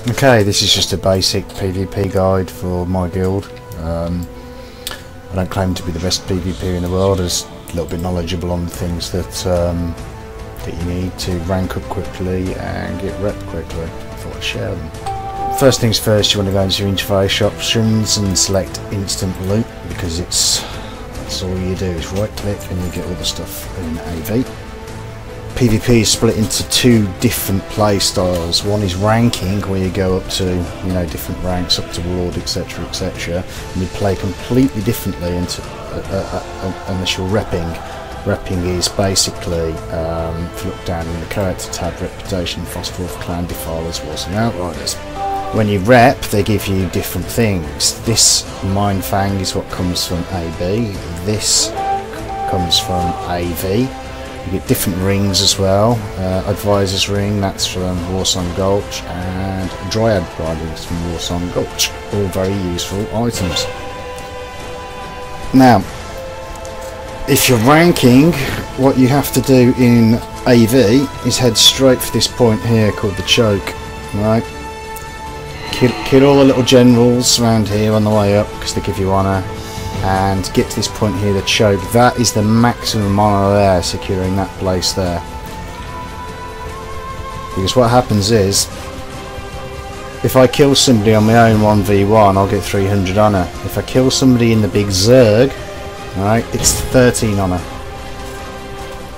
Okay, this is just a basic PvP guide for my guild. I don't claim to be the best PvP in the world, as a little bit knowledgeable on the things that that you need to rank up quickly and get rep quickly. I thought I'd share them. First things first, you want to go into your interface options and select instant loot, because that's all you do is right click and you get all the stuff in AV. PvP is split into two different play styles. One is ranking, where you go up to, you know, different ranks up to Lord, etc, etc, and you play completely differently unless you're repping. Repping is basically, if you look down in the character tab, reputation, foster wolf, clan, defilers, wars and outriders. When you rep, they give you different things. This Mind Fang is what comes from AB. This comes from AV. You get different rings as well. Advisor's ring, that's from Warsong Gulch, and Dryad Ridings from Warsong Gulch. All very useful items. Now, if you're ranking, what you have to do in AV is head straight for this point here called the choke. Right? Kill all the little generals around here on the way up, because they give you honour. And get to this point here, the choke. That is the maximum honour there, securing that place there. Because what happens is, if I kill somebody on my own 1v1, I'll get 300 honour. If I kill somebody in the big Zerg, right, it's 13 honour.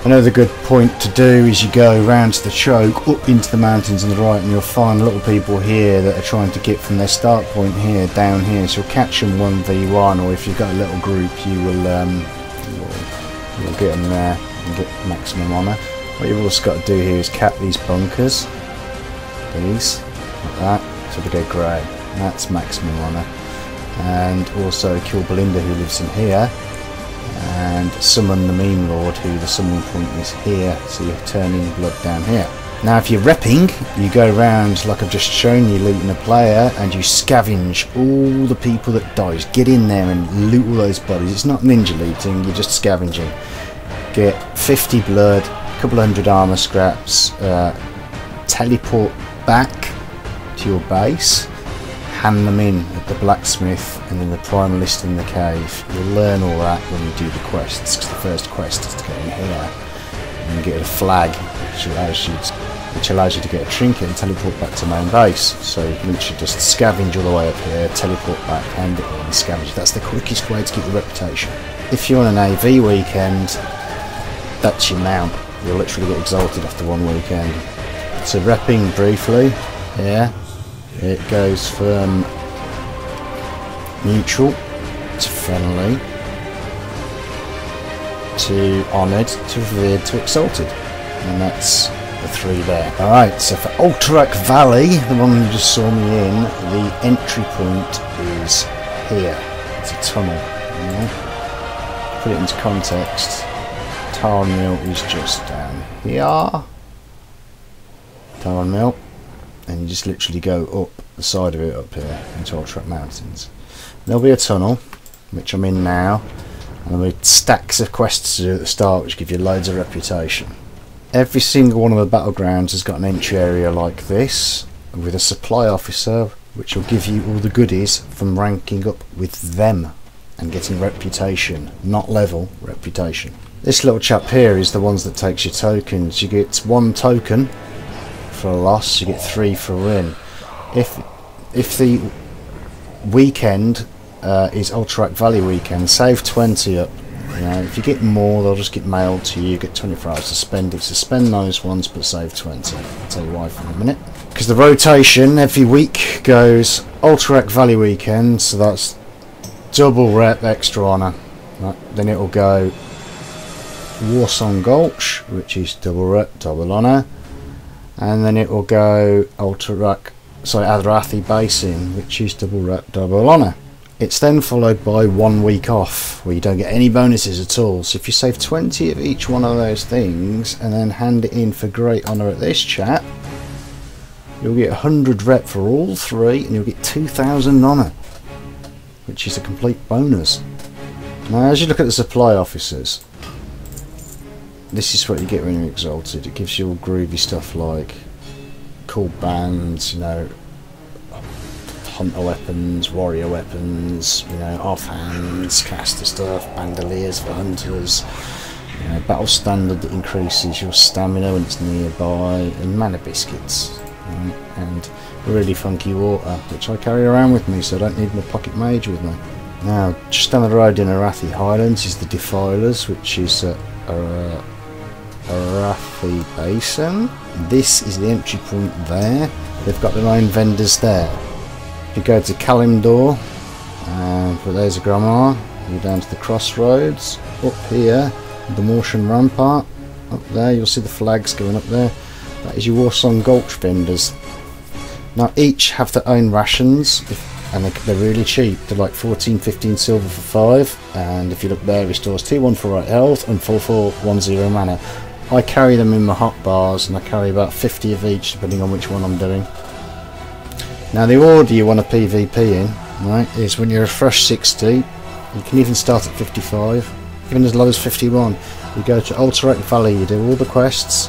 Another good point to do is you go round to the choke, up into the mountains on the right, and you'll find little people here that are trying to get from their start point here down here. So you'll catch them 1v1, or if you've got a little group, you'll get them there and get maximum honour. What you've also got to do here is cap these bunkers, these, like that, so they go grey. That's maximum honour. And also kill Belinda, who lives in here, and summon the meme lord, who the summoning point is here, so you're turning blood down here. Now if you're repping, you go around like I've just shown you, looting a player, and you scavenge all the people that dies. Get in there and loot all those bodies. It's not ninja looting, you're just scavenging. Get 50 blood, a couple of hundred armour scraps, teleport back to your base, hand them in at the blacksmith and then the primalist in the cave. You'll learn all that when you do the quests, because the first quest is to get in here and get a flag, which allows you to get a trinket and teleport back to main base. So you can literally just scavenge all the way up here, teleport back, hand it in and scavenge. That's the quickest way to get your reputation. If you're on an AV weekend, that's your mount. You'll literally get exalted after one weekend. So repping briefly, yeah. It goes from neutral to friendly to honoured to revered to exalted, and that's the three there. Alright, so for Alterac Valley, the one you just saw me in, the entry point is here. It's a tunnel. To put it into context, Tar Mill is just down here. Tar Mill. And you just literally go up the side of it up here into Alterac Mountains. There'll be a tunnel, which I'm in now, and there'll be stacks of quests to do at the start, which give you loads of reputation. Every single one of the battlegrounds has got an entry area like this, with a supply officer, which will give you all the goodies from ranking up with them and getting reputation, not level, reputation. This little chap here is the ones that takes your tokens. You get 1 token for a loss, you get 3 for a win. If the weekend is Alterac Valley weekend, save 20 up. You know, if you get more, they'll just get mailed to you. You get 24 hours to spend it. Suspend those ones, but save 20. I'll tell you why for a minute. Because the rotation every week goes Alterac Valley weekend, so that's double rep, extra honour. Right, then it will go Warsong Gulch, which is double rep, double honour. And then it will go Adrathi Basin, which is double rep, double honour. It's then followed by 1 week off, where you don't get any bonuses at all. So if you save 20 of each one of those things, and then hand it in for great honour at this chat, you'll get 100 rep for all 3, and you'll get 2,000 honour, which is a complete bonus. Now as you look at the supply officers, this is what you get when you're exalted. It gives you all groovy stuff like cool bands, you know, hunter weapons, warrior weapons, you know, offhands, caster stuff, bandoliers for hunters, you know, battle standard that increases your stamina when it's nearby, and mana biscuits, and really funky water, which I carry around with me, so I don't need my pocket mage with me. Now, just down the road in Arathi Highlands is the Defilers, which is Arathi Basin. This is the entry point there. They've got their own vendors there. If you go to Kalimdor, but there's a Grammar, you go down to the crossroads. Up here, the Mortian Rampart. Up there, you'll see the flags going up there. That is your Warsong Gulch vendors. Now, each have their own rations, and they're really cheap. They're like 14-15 silver for 5. And if you look there, it restores 2-1 for right health and 4-4-1-0 mana. I carry them in my hot bars, and I carry about 50 of each depending on which one I'm doing. Now the order you want to PvP in, right, is when you're a fresh 60, you can even start at 55, even as low as 51. You go to Alterac Valley, you do all the quests,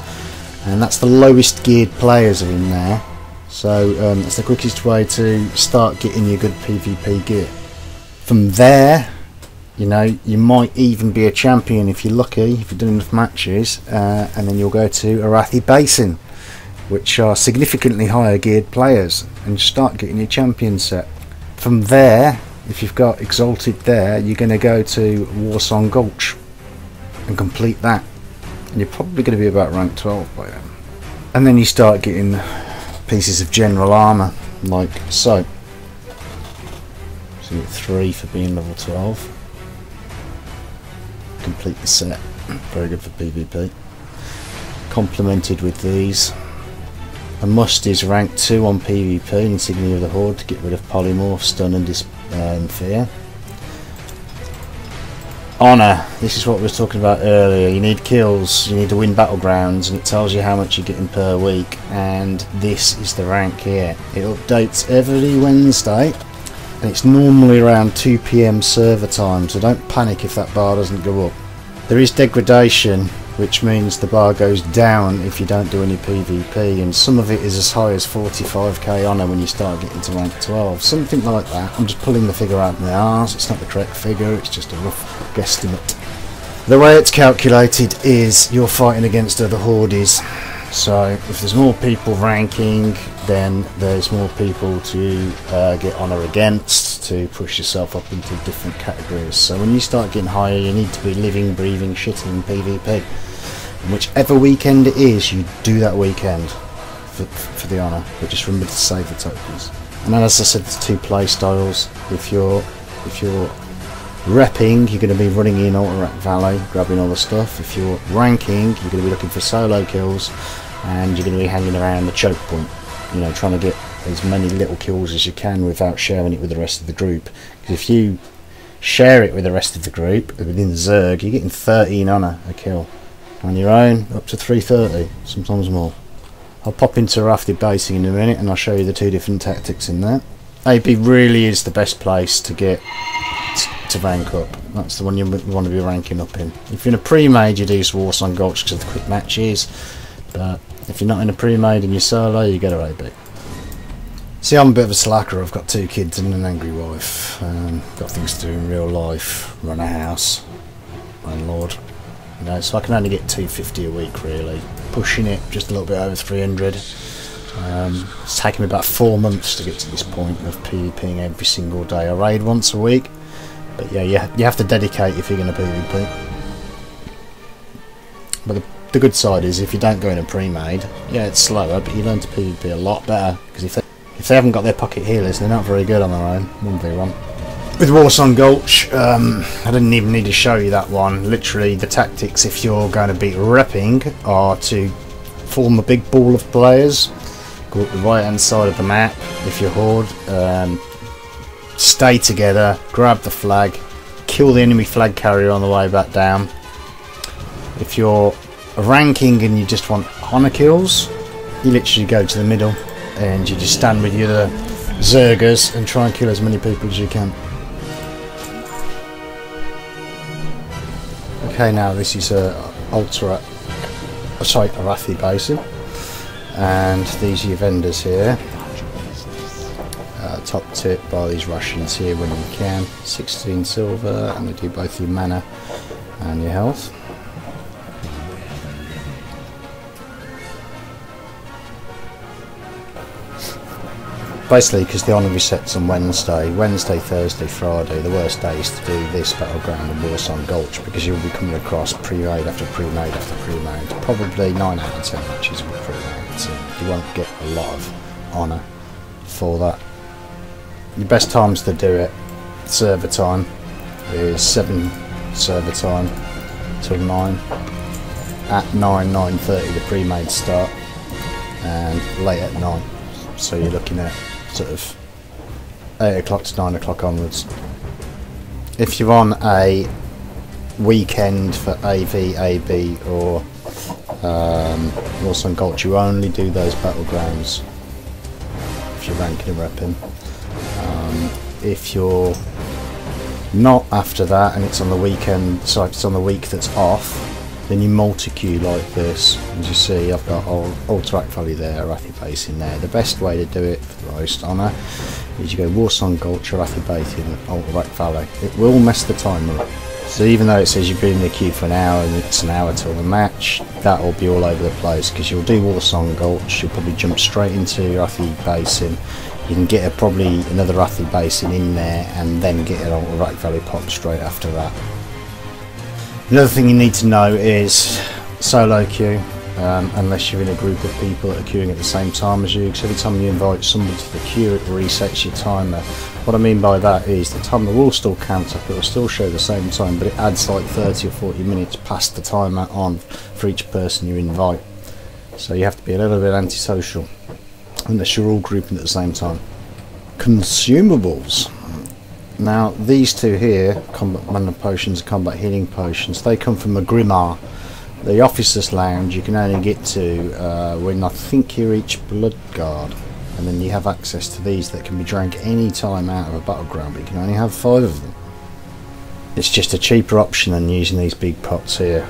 and that's the lowest geared players are in there. So it's the quickest way to start getting your good PvP gear. From there, you know, you might even be a champion if you're lucky, if you're doing enough matches, and then you'll go to Arathi Basin, which are significantly higher geared players, and start getting your champion set. From there, if you've got Exalted there, you're going to go to Warsong Gulch and complete that, and you're probably going to be about rank 12 by then. And then you start getting pieces of general armour, like so. So you get 3 for being level 12. Complete the set, very good for PvP. Complemented with these. A must is rank 2 on PvP, Insignia of the Horde, to get rid of polymorph, stun and fear. Honour, this is what we were talking about earlier. You need kills, you need to win battlegrounds, and it tells you how much you're getting per week, and this is the rank here. It updates every Wednesday, and it's normally around 2 PM server time, so don't panic if that bar doesn't go up. There is degradation, which means the bar goes down if you don't do any PvP, and some of it is as high as 45k honour when you start getting to rank 12, something like that. I'm just pulling the figure out of my arse, it's not the correct figure, it's just a rough guesstimate. The way it's calculated is you're fighting against other hordes, so if there's more people ranking, then there's more people to get honour against, to push yourself up into different categories. So when you start getting higher, you need to be living, breathing, shitting PvP. And whichever weekend it is, you do that weekend for the honour, but just remember to save the tokens. And then, as I said, there's 2 play styles. If you're repping, you're going to be running in Alterac Valley, grabbing all the stuff. If you're ranking, you're going to be looking for solo kills, and you're going to be hanging around the choke point, you know, trying to get as many little kills as you can without sharing it with the rest of the group. Because if you share it with the rest of the group within Zerg, you're getting 13 honour a kill. On your own, up to 330, sometimes more. I'll pop into Arathi Basin in a minute, and I'll show you the 2 different tactics in there. AB really is the best place to get to rank up. That's the one you want to be ranking up in. If you're in a pre-made, you do Warsong Gulch because of the quick matches, but if you're not in a pre-made and you're solo, you go to AB. See, I'm a bit of a slacker. I've got 2 kids and an angry wife. Got things to do in real life, run a house, landlord. You know, so I can only get 250 a week really. Pushing it just a little bit over 300. It's taken me about 4 months to get to this point of PvPing every single day. I raid once a week, but yeah, you have to dedicate if you're going to PvP. But the good side is, if you don't go in a pre-made, yeah, it's slower, but you learn to PvP a lot better, because if they haven't got their pocket healers, they're not very good on their own. 1v1. With Warsong Gulch, I didn't even need to show you that one. Literally, the tactics, if you're going to be repping, are to form a big ball of players, go up the right hand side of the map if you're horde, stay together, grab the flag, kill the enemy flag carrier on the way back down. If you're ranking and you just want honour kills, you literally go to the middle and you just stand with your other Zergers and try and kill as many people as you can. Okay, now this is Arathi Basin, and these are your vendors here. top tip, buy these rations here when you can. 16 silver, and they do both your mana and your health. Basically, because the honour resets on Wednesday, Thursday, Friday, the worst days to do this battleground and Warsong Gulch, because you'll be coming across pre-made after pre-made after pre-made. Probably 9 out of 10 matches will be pre-made, so you won't get a lot of honour for that. Your best times to do it, server time, is 7 server time till 9. At 9:30 the pre-made start, and late at night. So you're looking at sort of 8 o'clock to 9 o'clock onwards. If you're on a weekend for AV, AB or Warsong Gulch, you only do those battlegrounds if you're ranking and repping. If you're not after that and it's on the weekend, so if it's on the week that's off, then you multi-queue like this. As you see, I've got Alterac Valley there, Arathi Basin there. The best way to do it for the most honour is you go Warsong Gulch, Arathi Basin, Alterac Valley. It will mess the timer up. So even though it says you've been in the queue for an hour and it's an hour till the match, that will be all over the place, because you'll do Warsong Gulch, you'll probably jump straight into Arathi Basin. You can get probably another Arathi Basin in there and then get an Alterac Valley pop straight after that. Another thing you need to know is solo queue, unless you're in a group of people that are queuing at the same time as you, because every time you invite somebody to the queue it resets your timer. What I mean by that is the timer will still count up, it will still show the same time, but it adds like 30 or 40 minutes past the timer on for each person you invite. So you have to be a little bit antisocial, unless you're all grouping at the same time. Consumables. Now these two here, combat mana potions and combat healing potions, they come from a Grimmar. The officer's lounge you can only get to when I think you reach Bloodguard, and then you have access to these that can be drank any time out of a battleground, but you can only have 5 of them. It's just a cheaper option than using these big pots here,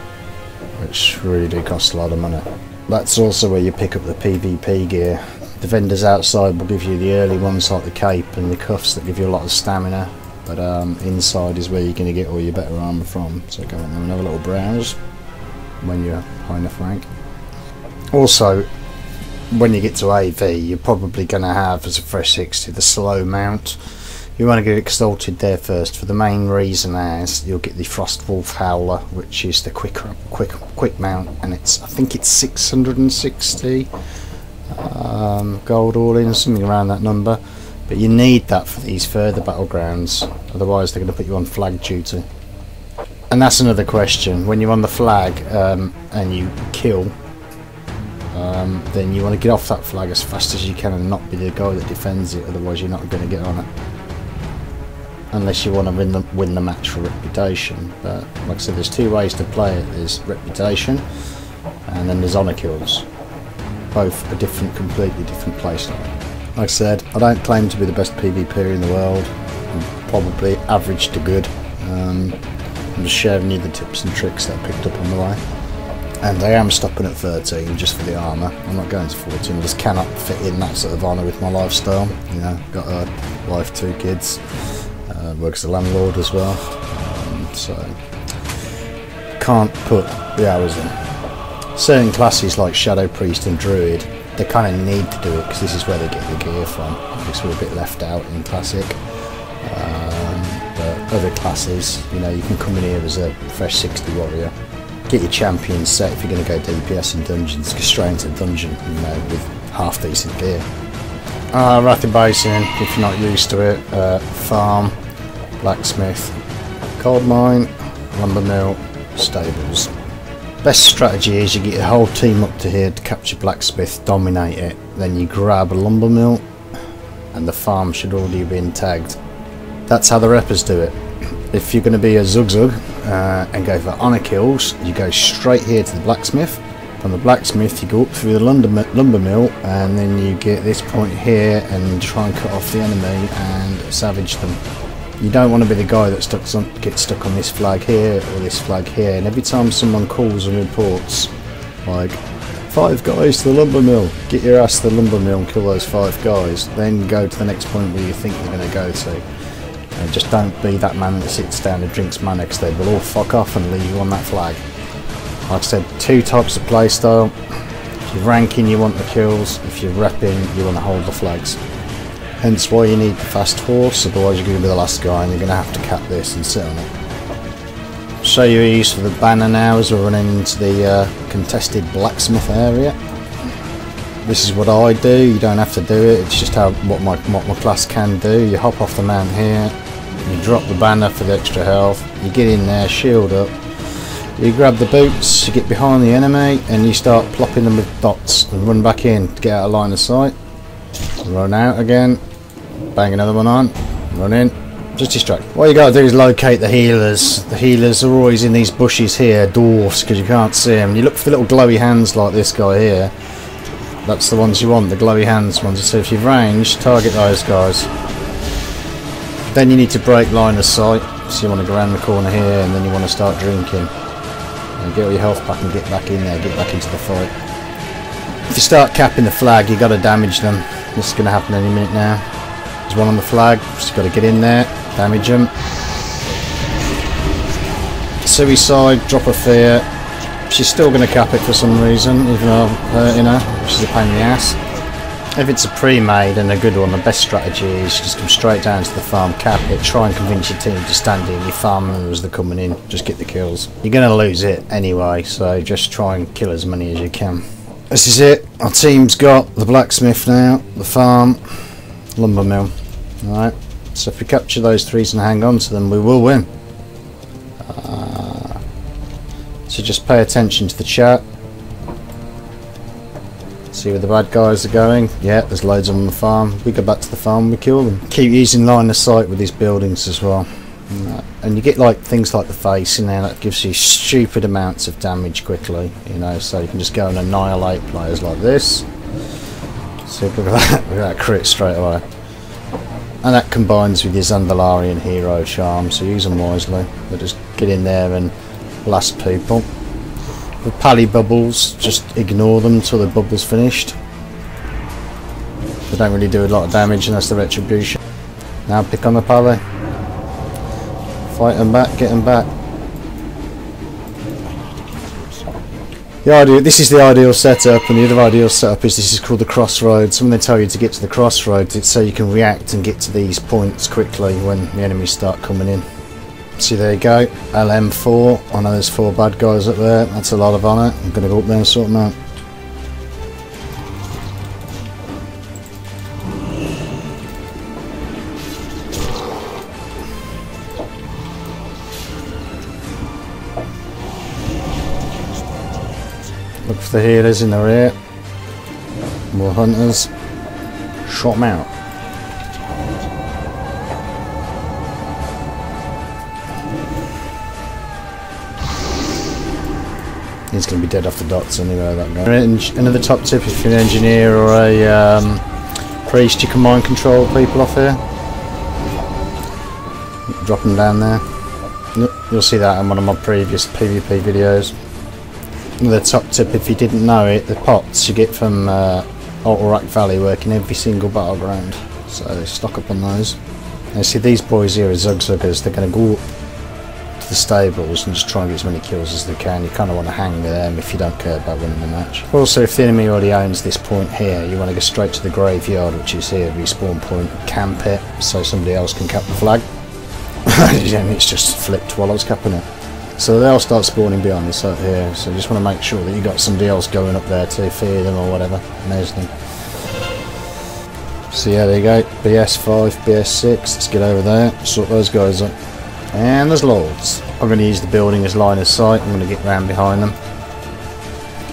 which really do cost a lot of money. That's also where you pick up the PvP gear. The vendors outside will give you the early ones like the cape and the cuffs that give you a lot of stamina, but inside is where you're going to get all your better armour from, so go in there and have a little browse when you're high enough rank. Also, when you get to AV, you're probably going to have, as a fresh 60, the slow mount. You want to get exalted there first, for the main reason as you'll get the Frostwolf Howler, which is the quick mount, and I think it's 660 gold all in, something around that number. But you need that for these further battlegrounds, otherwise they're going to put you on flag duty. And that's another question, when you're on the flag and you kill, then you want to get off that flag as fast as you can and not be the guy that defends it, otherwise you're not going to get on it. Unless you want to win the match for reputation. But like I said, there's 2 ways to play it. There's reputation and then there's honour kills. Both a completely different playstyle. Like I said, I don't claim to be the best PvPer in the world. I'm probably average to good. I'm just sharing you the tips and tricks that I picked up on the way. And I am stopping at 13 just for the armour. I'm not going to 14. I just cannot fit in that sort of honour with my lifestyle. You know, got a wife, 2 kids. Works as a landlord as well. So can't put the hours in. Certain classes like Shadow Priest and Druid, they kind of need to do it because this is where they get the gear from, because we're a bit left out in Classic. But other classes, you know, you can come in here as a fresh 60 warrior, get your champion set if you're going to go DPS in dungeons, go straight into a dungeon, you know, with half decent gear. Arathi Basin, if you're not used to it, farm, blacksmith, gold mine, lumber mill, stables. Best strategy is you get your whole team up to here to capture blacksmith, dominate it, then you grab a lumber mill, and the farm should already have been tagged. That's how the reppers do it. If you're going to be a Zug and go for honour kills, you go straight here to the blacksmith. From the blacksmith you go up through the lumber mill, and then you get this point here and try and cut off the enemy and savage them. You don't want to be the guy that gets stuck on this flag here or this flag here, and every time someone calls and reports, like 5 guys to the lumber mill. Get your ass to the lumber mill and kill those 5 guys. Then go to the next point where you think you're going to go to. And just don't be that man that sits down and drinks Manix. They will all fuck off and leave you on that flag. Like I said, 2 types of playstyle. If you're ranking, you want the kills. If you're repping, you want to hold the flags. Hence why you need the fast horse, otherwise you're going to be the last guy and you're going to have to cap this and sit on it. Show you ease for the banner now as we're running into the contested blacksmith area. This is what I do. You don't have to do it. It's just what my class can do. You hop off the mount here. You drop the banner for the extra health. You get in there, shield up. You grab the boots. You get behind the enemy and you start plopping them with dots and run back in to get out of line of sight. Run out again. Bang another one on. Run in. Just distract. What you gotta do is locate the healers. The healers are always in these bushes here, dwarfs, because you can't see them. You look for the little glowy hands like this guy here. That's the ones you want, the glowy hands ones. So if you've ranged, target those guys. Then you need to break line of sight. So you want to go around the corner here and then you want to start drinking. And get all your health back and get back in there, get back into the fight. If you start capping the flag, you gotta damage them. This is gonna happen any minute now. There's one on the flag, just got to get in there, damage them. Suicide, drop of fear. She's still going to cap it for some reason, even though I'm hurting her, which is a pain in the ass. If it's a pre-made and a good one, the best strategy is just come straight down to the farm, cap it, try and convince your team to stand in, your farmers as they're coming in, just get the kills. You're going to lose it anyway, so just try and kill as many as you can. This is it. Our team's got the blacksmith now, the farm, lumber mill. Alright, so if we capture those 3s and hang on to them, we will win. So just pay attention to the chat. See where the bad guys are going. Yeah, there's loads on the farm. We go back to the farm, we kill them. Keep using line of sight with these buildings as well. And you get like things like the face in there that gives you stupid amounts of damage quickly, you know, so you can just go and annihilate players like this. See, look at that, look at that crit straight away. And that combines with your Zandalarian hero charm, so use them wisely. But just get in there and blast people. The pally bubbles, just ignore them until the bubble's finished. They don't really do a lot of damage unless the retribution. Now pick on the pally. Fight them back, get them back. This is the ideal setup, and the other ideal setup is this is called the crossroads. When they tell you to get to the crossroads, it's so you can react and get to these points quickly when the enemies start coming in. See, there you go, LM4. I know there's 4 bad guys up there. That's a lot of honour. I'm going to go up there and sort them out. Look for the healers in the rear. More hunters. Shot them out. He's going to be dead off the dots anyway, that guy. Another top tip, if you're an engineer or a priest, you can mind control people off here. Drop them down there. You'll see that in one of my previous PvP videos. Another top tip, if you didn't know it, the pots you get from Alterac Valley work in every single battleground. So stock up on those. Now see, these boys here are Zugzuggers. They're going to go up to the stables and just try and get as many kills as they can. You kind of want to hang with them if you don't care about winning the match. Also, if the enemy already owns this point here, you want to go straight to the graveyard, which is here, respawn point, camp it so somebody else can cap the flag. And it's just flipped while I was capping it. So they'll start spawning behind us out here, so you just want to make sure that you got somebody else going up there to fear them or whatever. And there's them. So yeah, there you go, BS5, BS6, let's get over there, sort those guys up. And there's loads. I'm going to use the building as line of sight, I'm going to get round behind them.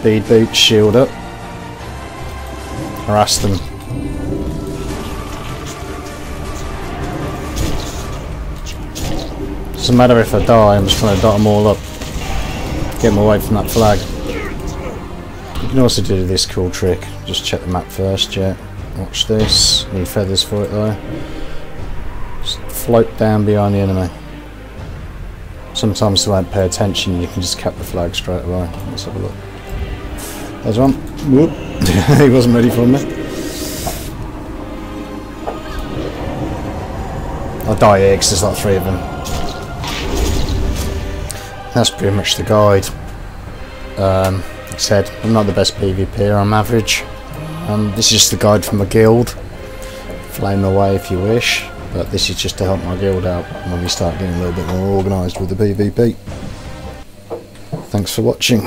Bead boots, shield up. Harass them. Doesn't matter if I die, I'm just trying to dot them all up. Get them away from that flag. You can also do this cool trick. Just check the map first, yeah. Watch this. Need feathers for it though. Just float down behind the enemy. Sometimes they won't pay attention, you can just cap the flag straight away. Let's have a look. There's one. Whoop. He wasn't ready for me. I'll die here because there's like 3 of them. That's pretty much the guide. Like I said, I'm not the best PvPer, I'm average. This is just the guide from my guild. Flame away if you wish, but this is just to help my guild out when we start getting a little bit more organised with the PvP. Thanks for watching.